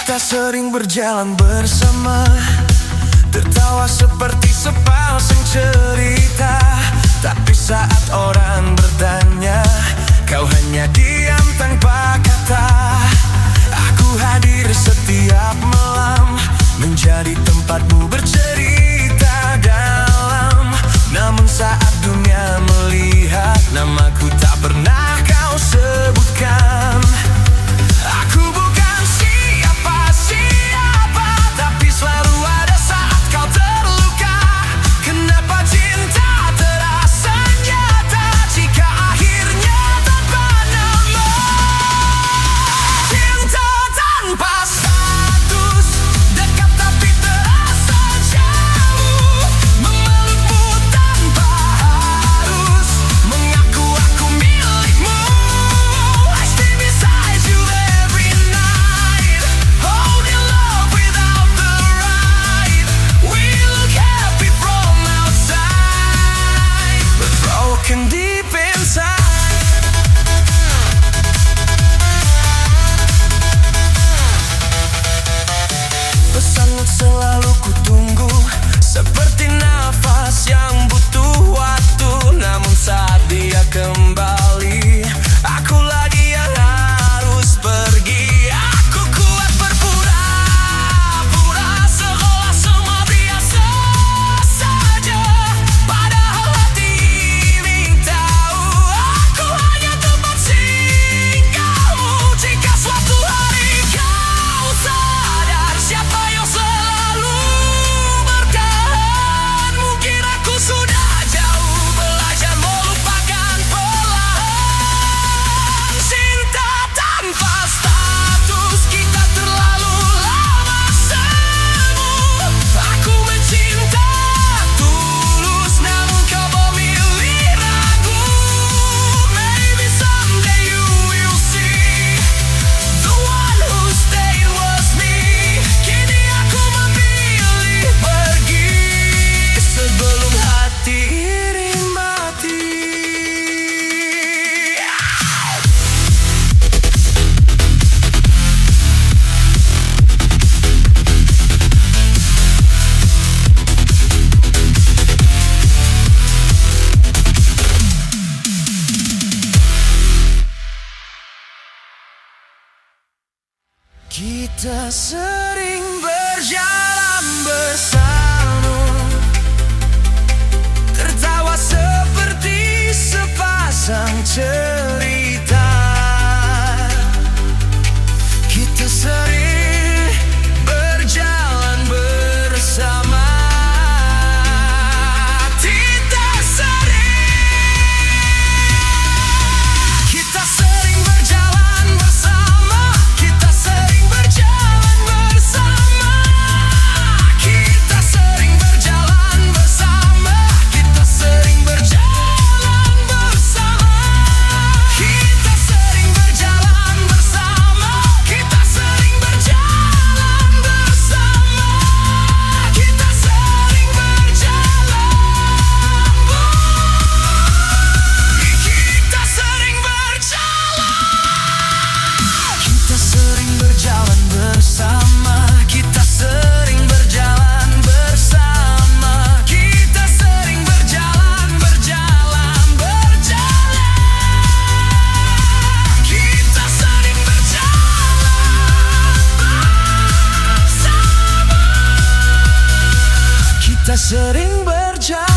Kita sering berjalan bersama, tertawa seperti sepasang cerita. Tapi saat orang bertanya, kau hanya diam tanpa kata. Aku hadir setiap malam, menjadi tempatmu bercerita dalam. Namun saat dunia melihat namaku tak pernah kau sebutkan. Aku bukan siapa-siapa, tapi selalu ada saat kau terluka. Kenapa cinta terasa nyata jika akhirnya tanpa nama? Cinta tanpa status, dekat tapi terasa jauh. Memelukmu tanpa harus mengaku aku milikmu. I stay beside you every night, holding love without the right. We look happy from outside, but broken deep inside. Pesanmu selalu kutunggu, seperti nafas yang butuh waktu. Namun saat dia kembali, aku lagi yang harus pergi. Aku kuat berpura-pura, seolah semua biasa saja. Padahal hati ingin tahu, aku hanya tempat singgahmu. Jika suatu hari kau sadar siapa yang selalu bertahan, mungkin aku sudah jauh belajar melupakan perlahan. Cinta tanpa status, kita terlalu lama semu. Aku mencinta tulus, namun kau memilih ragu. Maybe someday you will see, the one who stayed was me. Kini aku memilih pergi sebelum hati ini mati. Kita sering berjalan bersama, tertawa seperti sepasang cerita. Kita sering berjalan bersama. Kita sering berjalan bersama. Kita sering berjalan bersama. Kita sering berjalan bersama. Kita sering berjalan bersama. Kita sering berjalan bersama. Kita sering berjalan bersama. Kita sering berjalan bersama. Kita sering berjalan bersama. Kita sering berjalan berjalan. Kita sering berjalan bersama. Kita sering berjalan.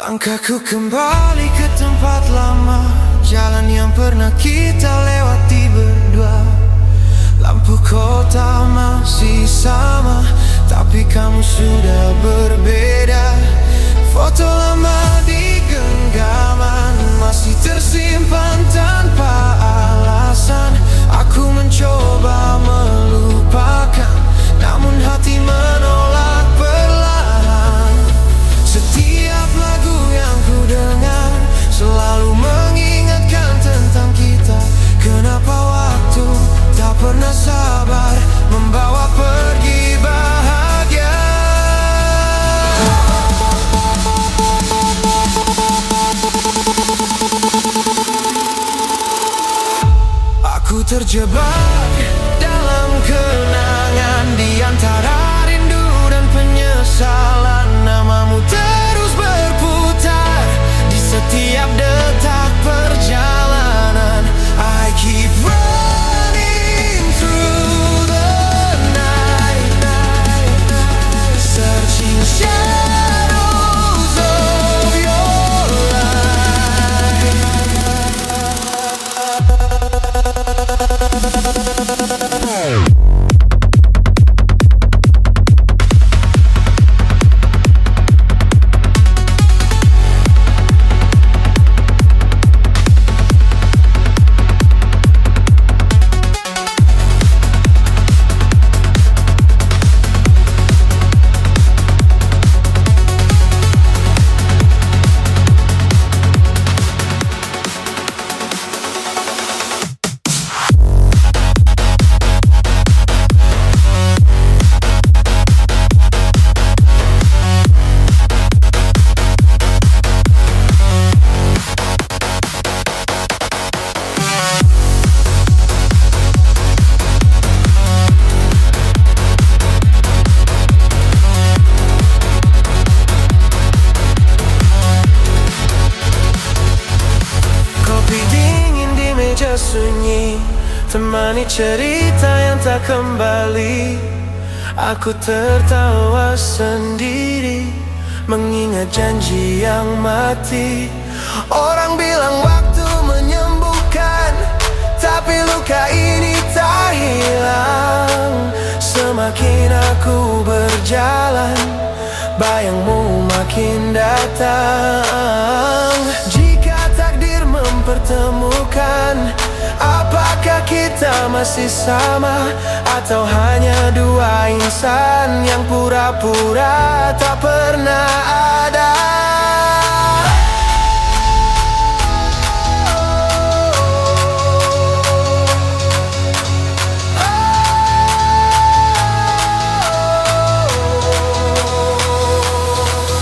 Langkahku kembali ke tempat lama, jalan yang pernah kita lewati berdua. Lampu kota masih sama, tapi kamu sudah berbeda. Foto lama di genggaman masih tersimpan tanpa alasan. Aku mencoba melupakan, namun hati menolak perlahan. Setiap lagu yang ku dengar selalu mengingatkan tentang kita. Kenapa waktu tak pernah sabar membawa pergi bahagia. Terjebak dalam kenangan di antara rindu dan penyesalan. Namamu terus berputar di setiap detak perjalanan. I keep running through the night, searching shadows of your light. Sunyi temani cerita yang tak kembali. Aku tertawa sendiri mengingat janji yang mati. Orang bilang waktu menyembuhkan, tapi luka ini tak hilang. Semakin aku berjalan, bayangmu makin datang. Jika takdir mempertemukan, apakah kita masih sama? Atau hanya dua insan yang pura-pura tak pernah ada?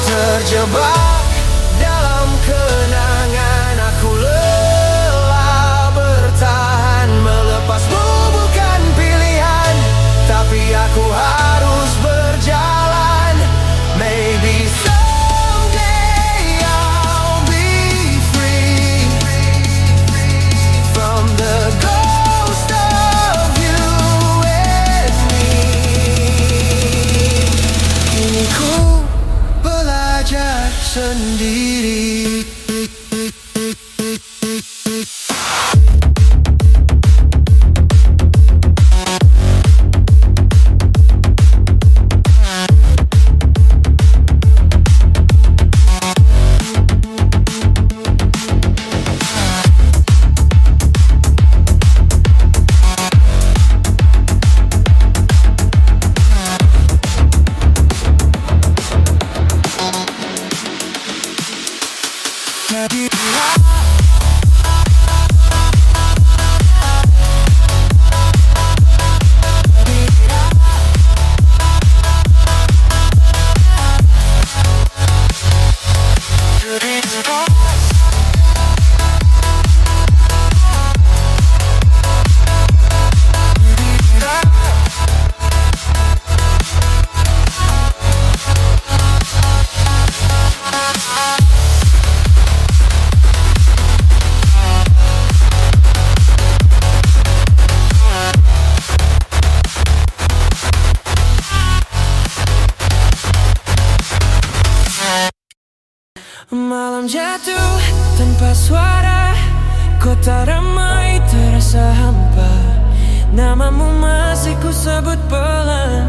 Terjebak dalam kenangan, aku lelah bertahan. Melepasmu bukan pilihan, tapi aku harus berjalan. Maybe someday I'll be free from the ghost of you and me. Kini ku belajar sendiri. Malam jatuh tanpa suara, kota ramai terasa hampa. Namamu masih ku sebut pelan,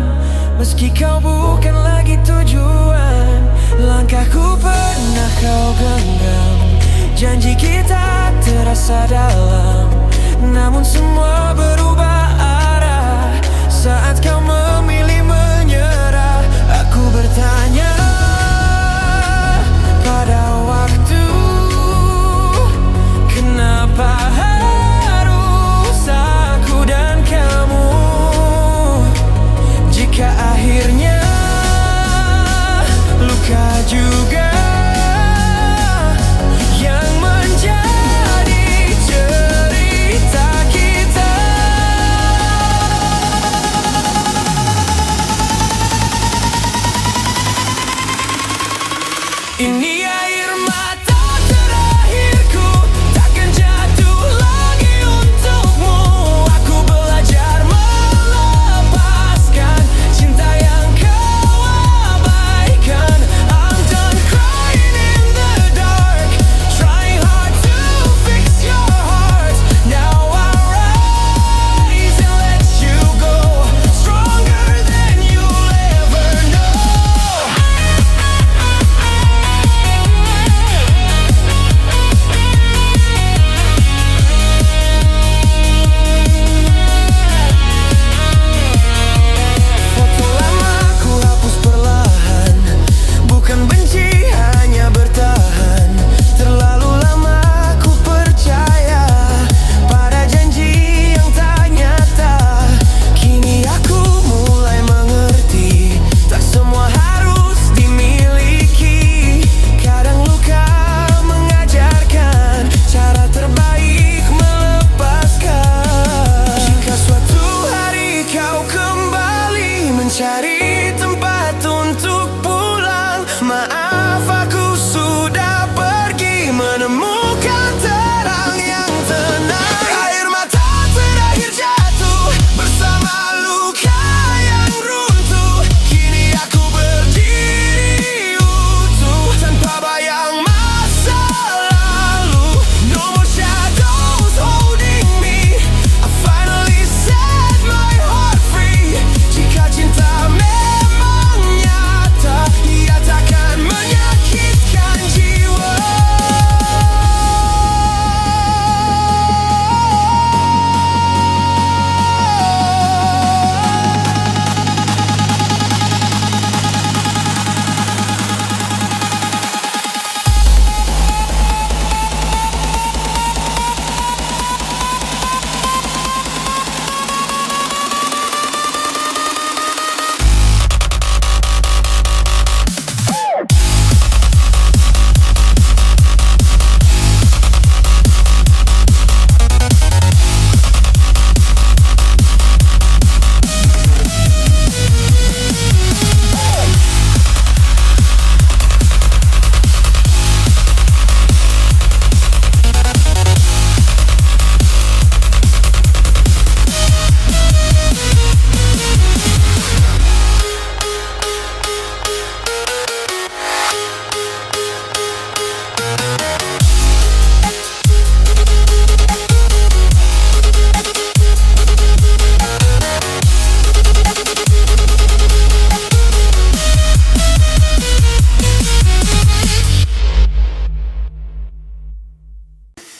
meski kau bukan lagi tujuan. Langkahku pernah kau genggam, janji kita terasa dalam. Namun semua berubah arah saat kau memilih menyerah. Aku bertanya pada waktu, kenapa harus aku dan kamu? Jika akhirnya luka juga yang menjadi cerita kita.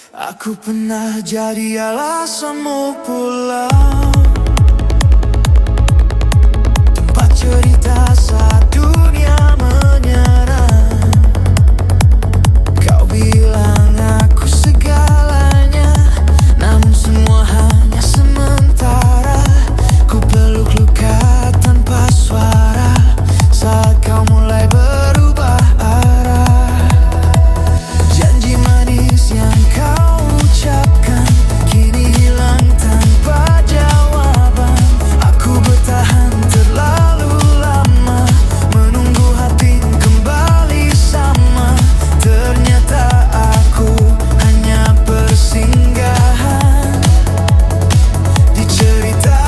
Aku pernah jadi alasanmu pulang, tempat cerita saat dunia menyerang. Kau bilang aku segalanya, namun semua hanya sementara. Ku peluk luka tanpa suara saat kau mulai berubah arah. Janji manis yang kau ucapkan kini hilang tanpa jawaban. Aku bertahan terlalu lama, menunggu hati kembali sama. Ternyata aku hanya persinggahan di cerita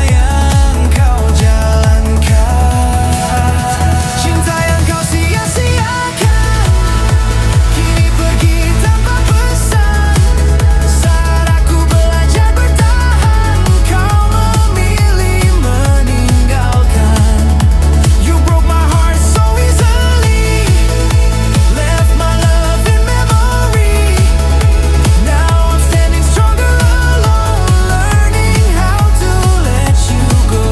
yang kau jalankan. Cinta yang kau sia-siakan kini pergi tanpa pesan. Saat aku belajar bertahan, kau memilih meninggalkan. You broke my heart so easily, left my love in memory. Now I'm standing stronger alone, learning how to let you go.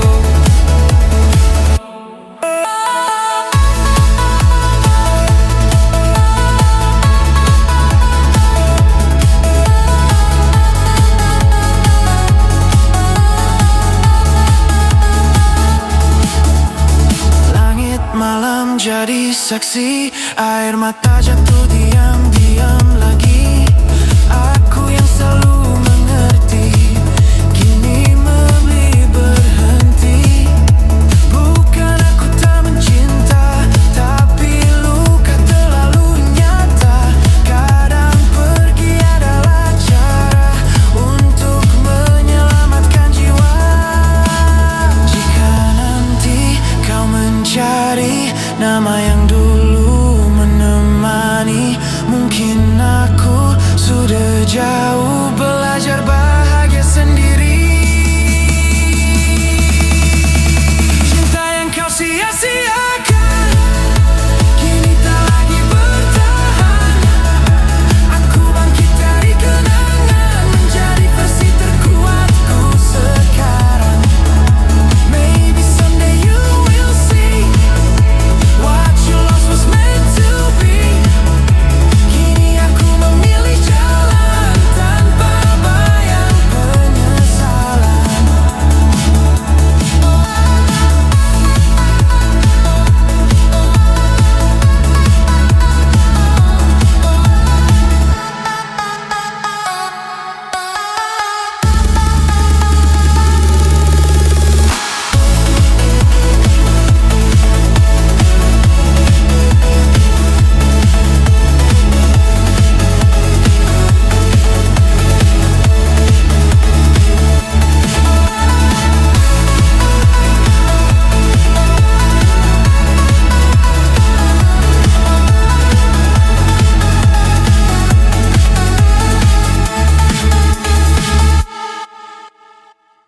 Langit malam jadi saksi, air mata jatuh di